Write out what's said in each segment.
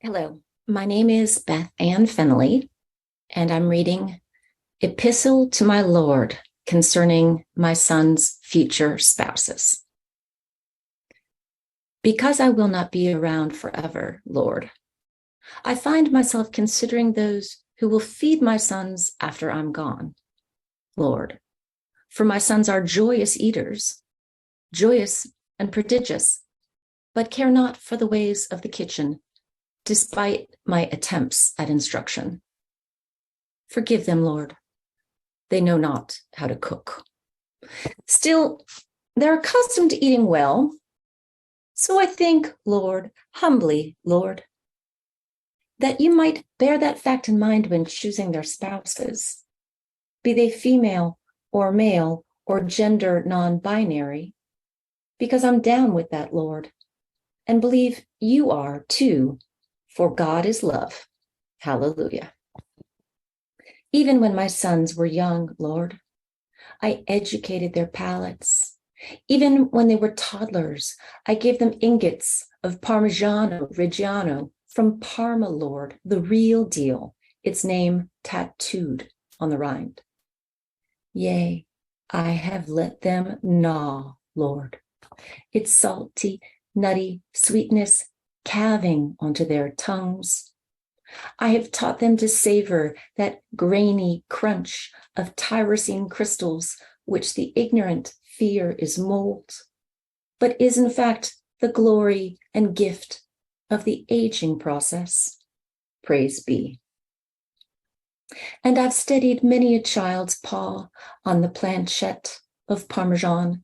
Hello, my name is Beth Ann Fennelly, and I'm reading Epistle to my Lord concerning my son's future spouses. Because I will not be around forever, Lord, I find myself considering those who will feed my sons after I'm gone, Lord. For my sons are joyous eaters, joyous and prodigious, but care not for the ways of the kitchen, despite my attempts at instruction. Forgive them, Lord. They know not how to cook. Still, they're accustomed to eating well. So I think, Lord, humbly, Lord, that you might bear that fact in mind when choosing their spouses, be they female or male or gender non-binary, because I'm down with that, Lord, and believe you are too, for God is love. Hallelujah. Even when my sons were young, Lord, I educated their palates. Even when they were toddlers, I gave them ingots of Parmigiano Reggiano from Parma, Lord, the real deal, its name tattooed on the rind. Yea, I have let them gnaw, Lord, its salty, nutty sweetness calving onto their tongues. I have taught them to savor that grainy crunch of tyrosine crystals, which the ignorant fear is mold, but is in fact the glory and gift of the aging process. Praise be. And I've steadied many a child's paw on the planchette of Parmesan,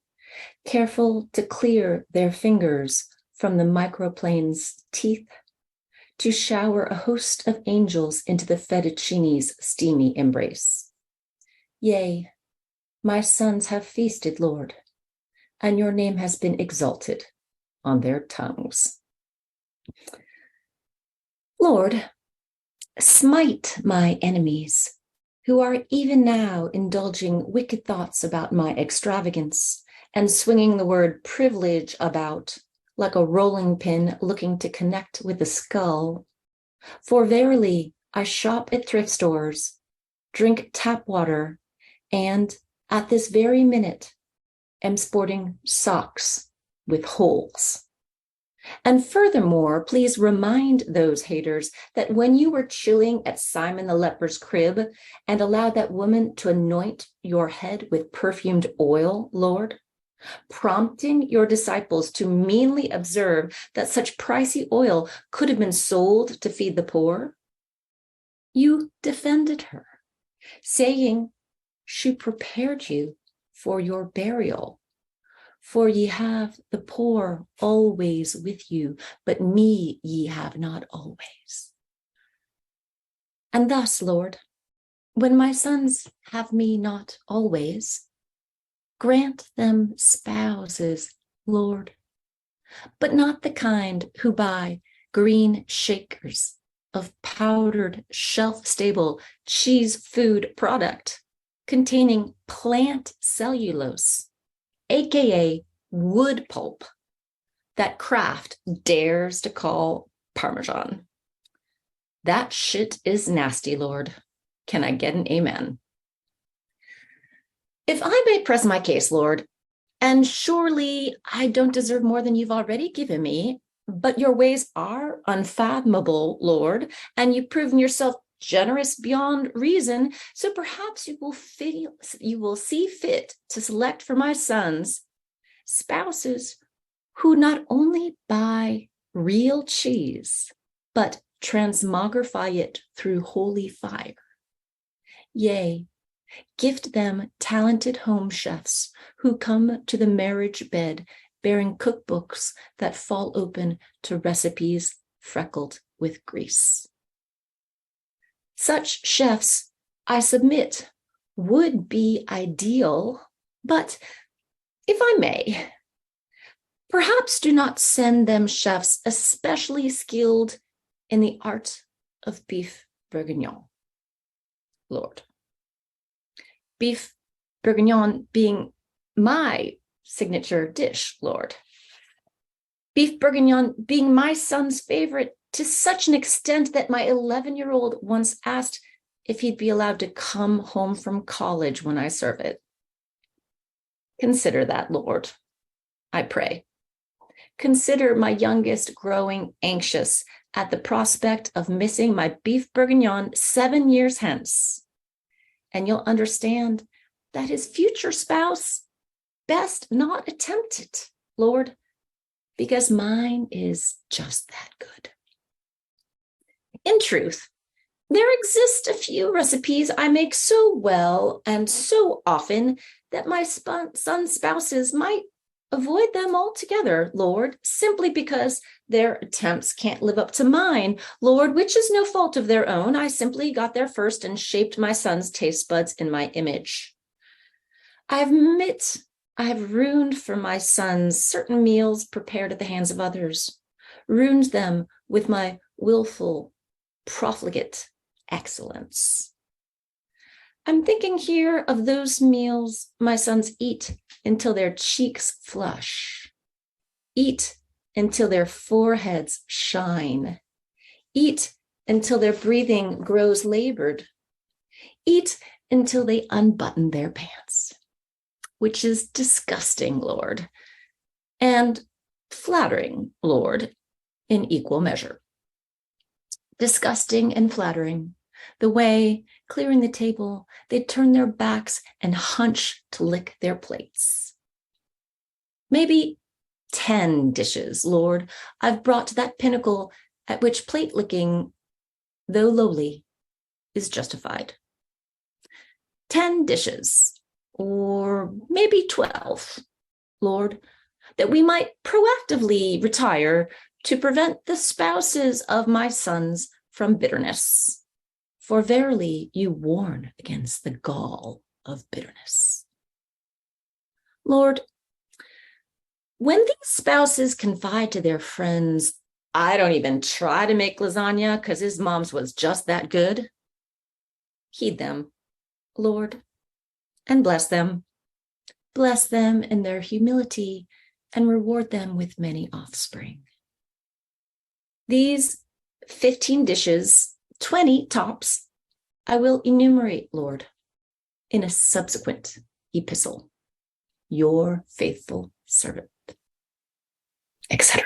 careful to clear their fingers from the microplane's teeth, to shower a host of angels into the fettuccine's steamy embrace. Yea, my sons have feasted, Lord, and your name has been exalted on their tongues. Lord, smite my enemies, who are even now indulging wicked thoughts about my extravagance and swinging the word privilege about like a rolling pin looking to connect with the skull. For verily, I shop at thrift stores, drink tap water, and at this very minute am sporting socks with holes. And furthermore, please remind those haters that when you were chilling at Simon the leper's crib and allowed that woman to anoint your head with perfumed oil, Lord, prompting your disciples to meanly observe that such pricey oil could have been sold to feed the poor, you defended her, saying she prepared you for your burial. For ye have the poor always with you, but me ye have not always. And thus, Lord, when my sons have me not always, grant them spouses, Lord, but not the kind who buy green shakers of powdered shelf-stable cheese food product containing plant cellulose, aka wood pulp, that Kraft dares to call Parmesan. That shit is nasty, Lord. Can I get an amen? If I may press my case, Lord, and surely I don't deserve more than you've already given me, but your ways are unfathomable, Lord, and you've proven yourself generous beyond reason, so perhaps you will see fit to select for my sons spouses who not only buy real cheese, but transmogrify it through holy fire. Yea, gift them talented home chefs who come to the marriage bed bearing cookbooks that fall open to recipes freckled with grease. Such chefs, I submit, would be ideal, but if I may, perhaps do not send them chefs especially skilled in the art of beef bourguignon, Lord. Beef bourguignon being my signature dish, Lord. Beef bourguignon being my son's favorite to such an extent that my 11-year-old once asked if he'd be allowed to come home from college when I serve it. Consider that, Lord, I pray. Consider my youngest growing anxious at the prospect of missing my beef bourguignon 7 years hence. And you'll understand that his future spouse best not attempt it, Lord, because mine is just that good. In truth, there exist a few recipes I make so well and so often that my son's spouses might avoid them altogether, Lord, simply because their attempts can't live up to mine, Lord, which is no fault of their own. I simply got there first and shaped my son's taste buds in my image. I admit I have ruined for my sons certain meals prepared at the hands of others, ruined them with my willful, profligate excellence. I'm thinking here of those meals my sons eat until their cheeks flush, eat until their foreheads shine, eat until their breathing grows labored, eat until they unbutton their pants, which is disgusting, Lord, and flattering, Lord, in equal measure. Disgusting and flattering, the way, clearing the table, they turn their backs and hunch to lick their plates. Maybe 10 dishes, Lord, I've brought to that pinnacle at which plate licking, though lowly, is justified. 10 dishes, or maybe 12, Lord, that we might proactively retire to prevent the spouses of my sons from bitterness. For verily you warn against the gall of bitterness. Lord, when these spouses confide to their friends, I don't even try to make lasagna because his mom's was just that good, heed them, Lord, and bless them. Bless them in their humility and reward them with many offspring. These 15 dishes, 20 tops, I will enumerate, Lord, in a subsequent epistle. Your faithful servant, etc.